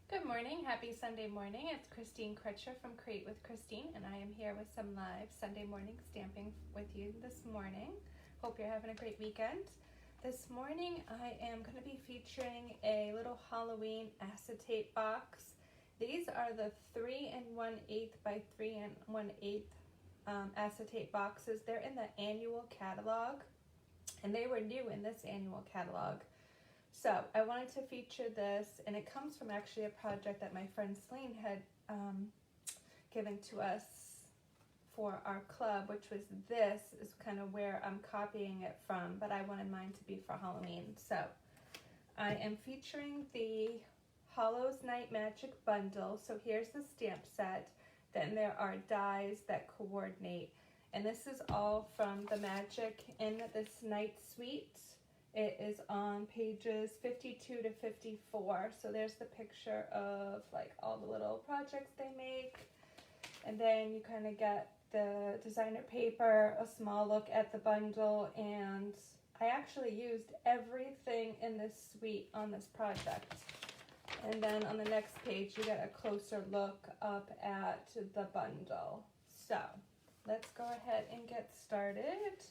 Good morning, happy Sunday morning. It's Christine Crutcher from Create with Christine, and I am here with some live Sunday morning stamping with you this morning. Hope you're having a great weekend. This morning I am going to be featuring a little Halloween acetate box. These are the 3 1/8 by 3 1/8 acetate boxes. They're in the annual catalog, and they were new in this annual catalog. So I wanted to feature this, and it comes from actually a project that my friend Celine had given to us for our club, which was this is kind of where I'm copying it from, but I wanted mine to be for Halloween. So I am featuring the Hollow's Night Magic bundle. So here's the stamp set. Then there are dies that coordinate, and this is all from the Magic in this Night Suite. It is on pages 52 to 54. So there's the picture of like all the little projects they make. And then you kind of get the designer paper, a small look at the bundle, and I actually used everything in this suite on this project. And then on the next page you get a closer look up at the bundle. So let's go ahead and get started.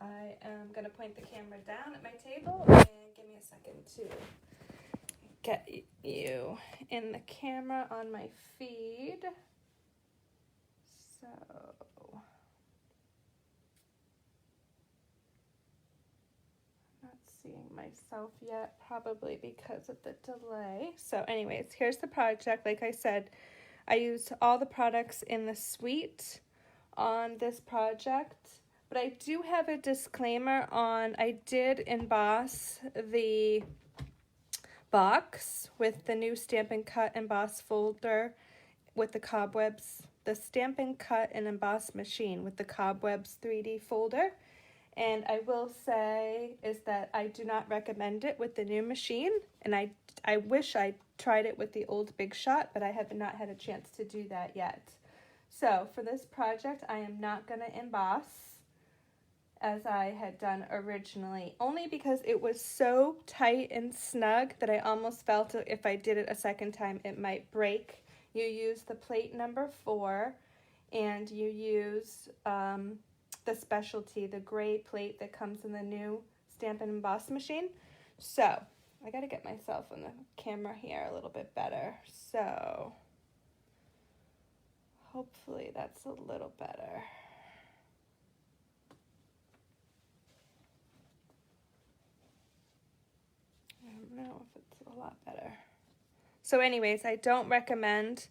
I am going to point the camera down at my table, and give me a second to get you in the camera on my feed. So, I'm not seeing myself yet, probably because of the delay. So anyways, here's the project. Like I said, I used all the products in the suite on this project. But I do have a disclaimer on, I did emboss the box with the new Stampin' Cut emboss folder with the cobwebs, the Stampin' Cut and emboss machine with the cobwebs 3D folder. And I will say is that I do not recommend it with the new machine. And I wish I tried it with the old Big Shot, but I have not had a chance to do that yet. So for this project, I am not going to emboss as I had done originally, only because it was so tight and snug that I almost felt if I did it a second time it might break. You use the plate number 4, and you use the specialty, the gray plate that comes in the new Stampin' Emboss machine. So I gotta get myself on the camera here a little bit better. So hopefully that's a little better. I don't know if it's a lot better. So anyways, I don't recommend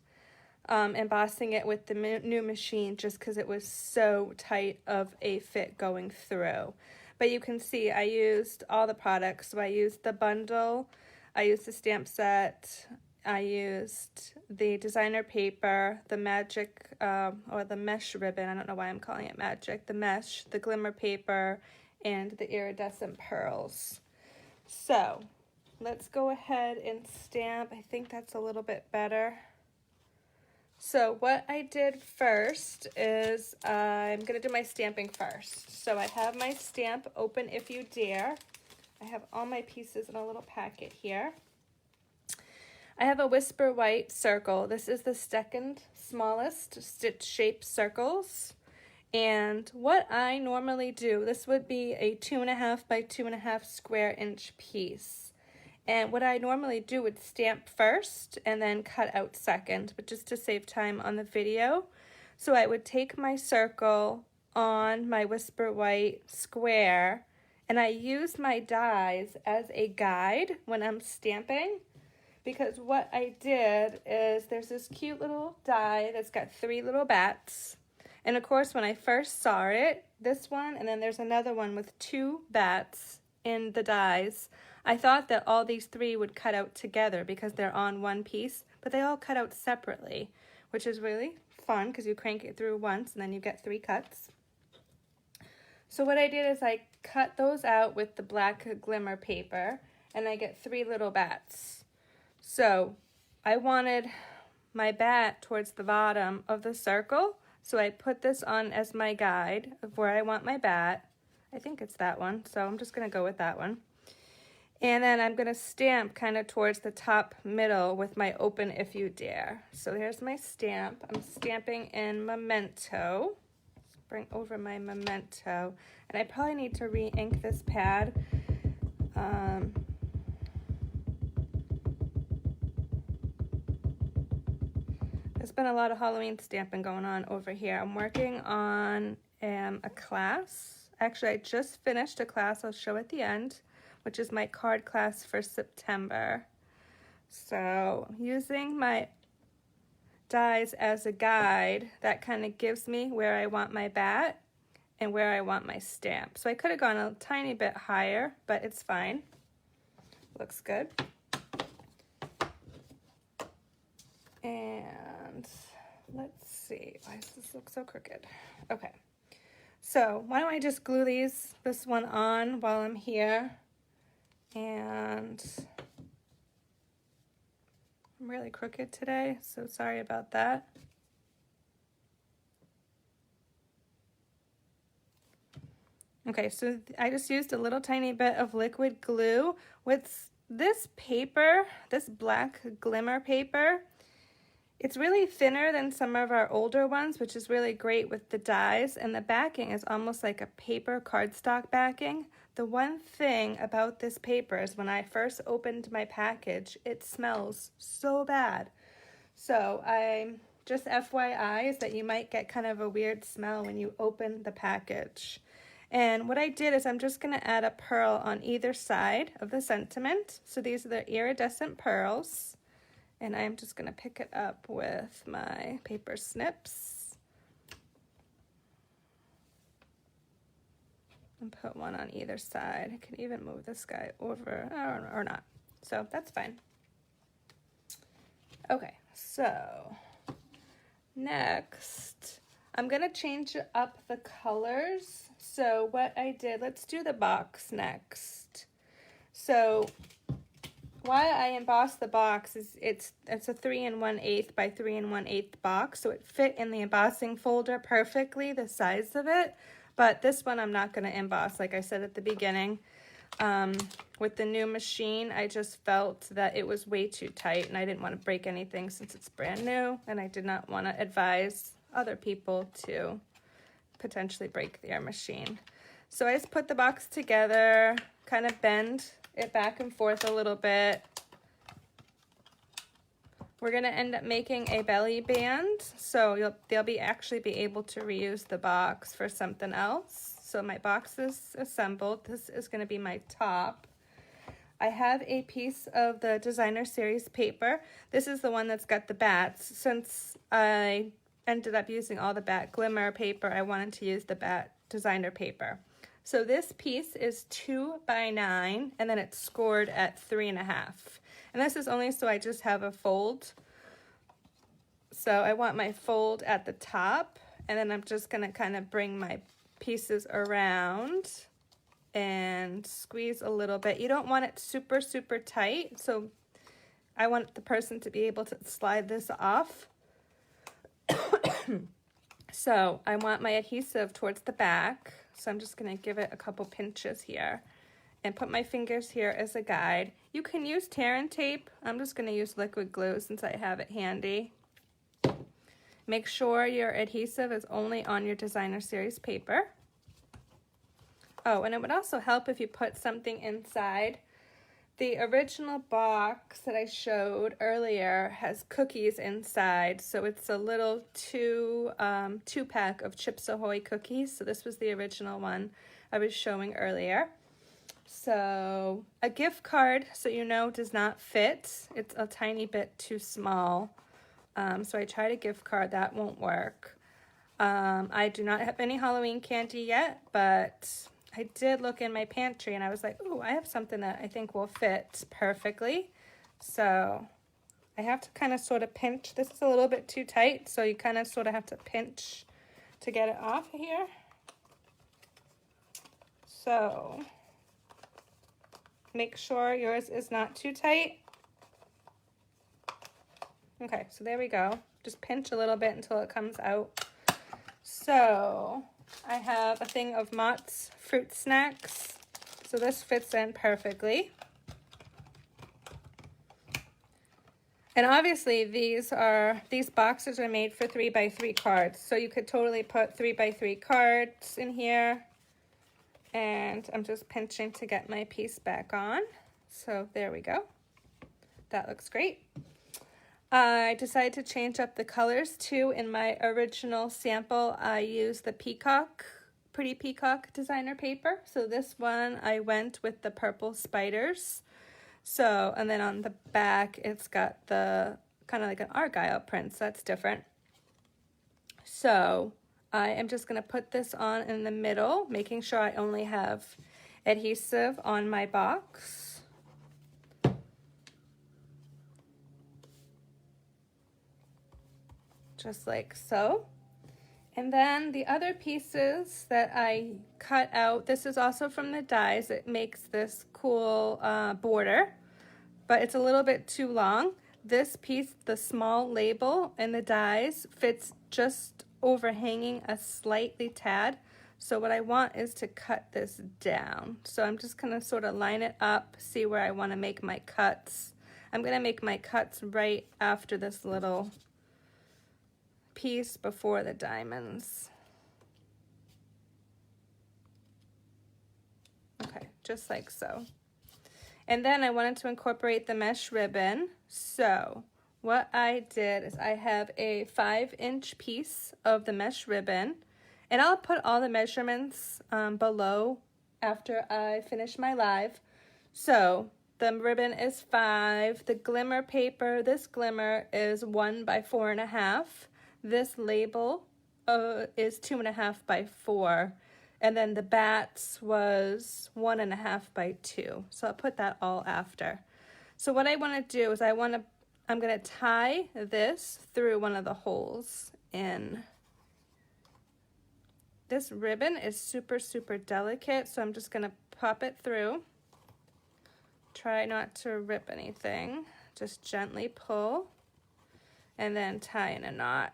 embossing it with the new machine just because it was so tight of a fit going through. But you can see I used all the products. So I used the bundle, I used the stamp set, I used the designer paper, the magic or the mesh ribbon, I don't know why I'm calling it magic, the mesh, the glimmer paper, and the iridescent pearls. So let's go ahead and stamp. I think that's a little bit better. So what I did first is I'm going to do my stamping first. So I have my stamp Open If You Dare. I have all my pieces in a little packet here. I have a Whisper White circle. This is the second smallest stitch shape circles. And what I normally do, this would be a 2.5 by 2.5 square inch piece. And what I normally do would stamp first and then cut out second, but just to save time on the video. So I would take my circle on my Whisper White square, and I use my dies as a guide when I'm stamping, because what I did is there's this cute little die that's got 3 little bats. And of course, when I first saw it, this one, and then there's another one with 2 bats in the dies, I thought that all these 3 would cut out together because they're on one piece, but they all cut out separately, which is really fun because you crank it through once and then you get 3 cuts. So what I did is I cut those out with the black glimmer paper, and I get 3 little bats. So I wanted my bat towards the bottom of the circle, so I put this on as my guide of where I want my bat. I think it's that one, so I'm just going to go with that one. And then I'm gonna stamp kind of towards the top middle with my Open If You Dare. So here's my stamp. I'm stamping in Memento. Let's bring over my Memento. And I probably need to re-ink this pad. There's been a lot of Halloween stamping going on over here. I'm working on a class. Actually, I just finished a class I'll show at the end, which is my card class for September. So using my dies as a guide, that kind of gives me where I want my bat and where I want my stamp. So I could have gone a tiny bit higher, but it's fine. Looks good. And let's see, why does this look so crooked? Okay, so why don't I just glue this one on while I'm here. And I'm really crooked today, so sorry about that. Okay, so I just used a little tiny bit of liquid glue with this paper, this black Glimmer paper. It's really thinner than some of our older ones, which is really great with the dies, and the backing is almost like a paper cardstock backing. The one thing about this paper is when I first opened my package, it smells so bad. So just FYI is that you might get kind of a weird smell when you open the package. And what I did is I'm just going to add a pearl on either side of the sentiment. So these are the iridescent pearls. And I'm just going to pick it up with my paper snips and put one on either side. I can even move this guy over or not. So that's fine. Okay, so next I'm going to change up the colors. So what I did, let's do the box next. So why I embossed the box is it's a 3 1/8 by 3 1/8 box, so it fit in the embossing folder perfectly, the size of it. But this one I'm not going to emboss, like I said at the beginning. With the new machine, I just felt that it was way too tight, and I didn't want to break anything since it's brand new, and I did not want to advise other people to potentially break their machine. So I just put the box together, kind of bend it back and forth a little bit. We're going to end up making a belly band, so they'll actually be able to reuse the box for something else. So my box is assembled. This is going to be my top. I have a piece of the designer series paper. This is the one that's got the bats. Since I ended up using all the bat Glimmer paper, I wanted to use the bat designer paper. So this piece is 2 by 9, and then it's scored at 3.5. And this is only so I just have a fold. So I want my fold at the top, and then I'm just going to kind of bring my pieces around and squeeze a little bit. You don't want it super, super tight, so I want the person to be able to slide this off. So I want my adhesive towards the back. So I'm just going to give it a couple pinches here and put my fingers here as a guide. You can use tear and tape. I'm just going to use liquid glue since I have it handy. Make sure your adhesive is only on your designer series paper. Oh, and it would also help if you put something inside. The original box that I showed earlier has cookies inside, so it's a little two-pack of Chips Ahoy cookies. So this was the original one I was showing earlier. So a gift card, so you know, does not fit. It's a tiny bit too small. So I tried a gift card, that won't work. I do not have any Halloween candy yet, but I did look in my pantry and I was like, ooh, I have something that I think will fit perfectly. So I have to kind of sort of pinch. This is a little bit too tight, so you kind of sort of have to pinch to get it off here. So make sure yours is not too tight. Okay, so there we go. Just pinch a little bit until it comes out. So I have a thing of Mott's fruit snacks. So this fits in perfectly. And obviously these boxes are made for 3x3 cards. So you could totally put 3x3 cards in here. And I'm just pinching to get my piece back on. So there we go. That looks great. I decided to change up the colors too. In my original sample, I used the Pretty Peacock designer paper. So this one, I went with the purple spiders. So, and then on the back, it's got the kind of like an argyle print, so that's different. So I am just going to put this on in the middle, making sure I only have adhesive on my box. Just like so. And then the other pieces that I cut out, this is also from the dies. It makes this cool border, but it's a little bit too long. This piece, the small label in the dies, fits just overhanging a slightly tad. So what I want is to cut this down. So I'm just gonna sort of line it up, see where I wanna make my cuts. I'm gonna make my cuts right after this little piece before the diamonds. Okay, just like so. And then I wanted to incorporate the mesh ribbon. So what I did is I have a 5-inch piece of the mesh ribbon, and I'll put all the measurements below after I finish my live. So the ribbon is 5. The glimmer paper, this glimmer is 1 by 4.5. This label is 2.5 by 4. And then the bats was 1.5 by 2. So I'll put that all after. So what I want to do is I'm going to tie this through one of the holes in. This ribbon is super, super delicate, so I'm just going to pop it through. Try not to rip anything. Just gently pull and then tie in a knot.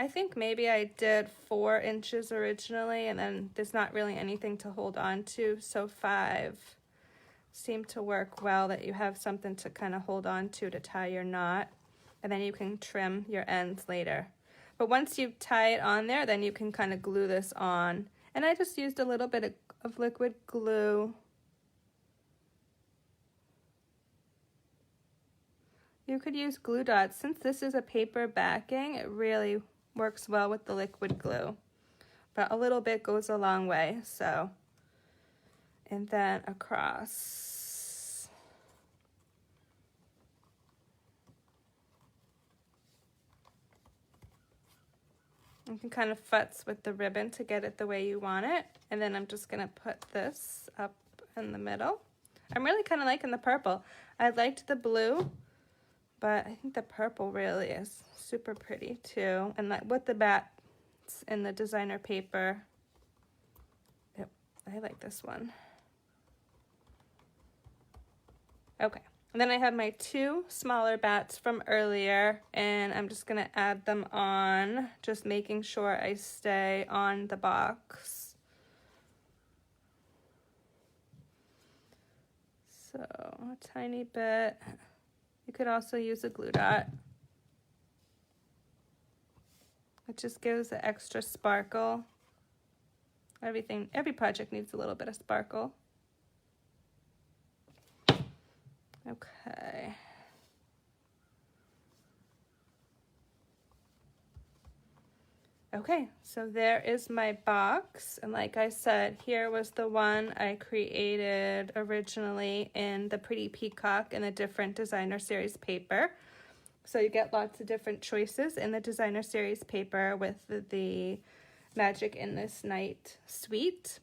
I think maybe I did 4 inches originally, and then there's not really anything to hold on to, so 5 seemed to work well, that you have something to kind of hold on to tie your knot, and then you can trim your ends later. But once you tie it on there, then you can kind of glue this on. And I just used a little bit of liquid glue. You could use glue dots. Since this is a paper backing, it really works well with the liquid glue, but a little bit goes a long way. So, and then across. You can kind of futz with the ribbon to get it the way you want it. And then I'm just gonna put this up in the middle. I'm really kind of liking the purple. I liked the blue, but I think the purple really is super pretty too. And like with the bats in the designer paper. Yep, I like this one. Okay, and then I have my 2 smaller bats from earlier, and I'm just gonna add them on, just making sure I stay on the box. So a tiny bit. You could also use a glue dot. It just gives the extra sparkle. Every project needs a little bit of sparkle. Okay. Okay, so there is my box. And like I said, here was the one I created originally in the Pretty Peacock in a different designer series paper. So you get lots of different choices in the designer series paper with the Magic in This Night suite.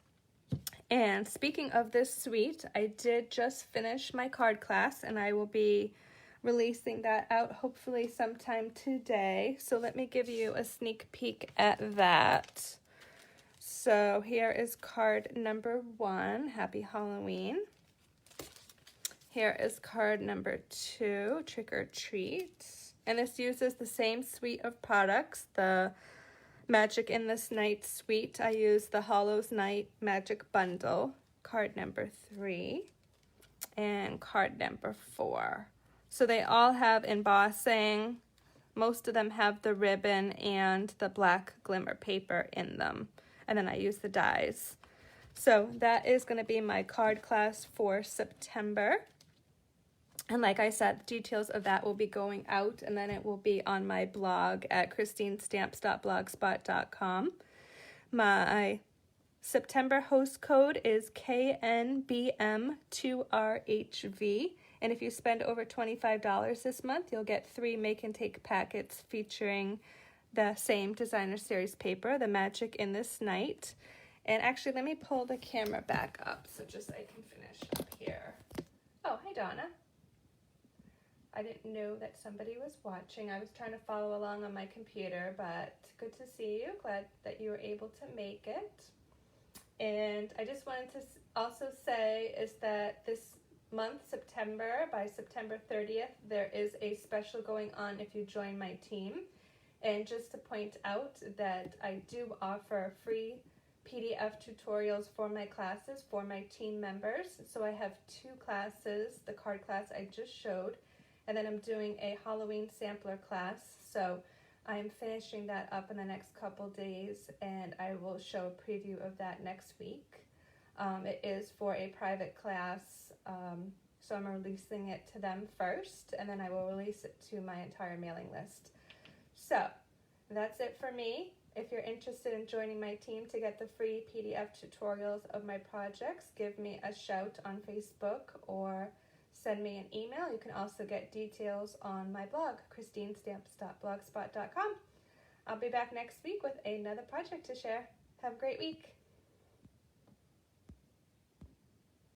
And speaking of this suite, I did just finish my card class, and I will be releasing that out hopefully sometime today. So let me give you a sneak peek at that. So here is card number 1, Happy Halloween. Here is card number 2, Trick or Treat. And this uses the same suite of products, the Magic in This Night suite. I use the Hollows Night Magic Bundle, card number 3, and card number 4. So they all have embossing. Most of them have the ribbon and the black glimmer paper in them. And then I use the dies. So that is going to be my card class for September. And like I said, details of that will be going out, and then it will be on my blog at christinestamps.blogspot.com. My September host code is KNBM2RHV. And if you spend over $25 this month, you'll get 3 make and take packets featuring the same designer series paper, The Magic in This Night. And actually, let me pull the camera back up so just I can finish up here. Oh, hi Donna. I didn't know that somebody was watching. I was trying to follow along on my computer, but good to see you. Glad that you were able to make it. And I just wanted to also say is that this month, September, by September 30th, there is a special going on if you join my team. And just to point out that I do offer free PDF tutorials for my classes for my team members. So I have 2 classes, the card class I just showed, and then I'm doing a Halloween sampler class. So I'm finishing that up in the next couple days, and I will show a preview of that next week. It is for a private class, so I'm releasing it to them first, and then I will release it to my entire mailing list. So that's it for me. If you're interested in joining my team to get the free PDF tutorials of my projects, give me a shout on Facebook or send me an email. You can also get details on my blog, christinestamps.blogspot.com. I'll be back next week with another project to share. Have a great week.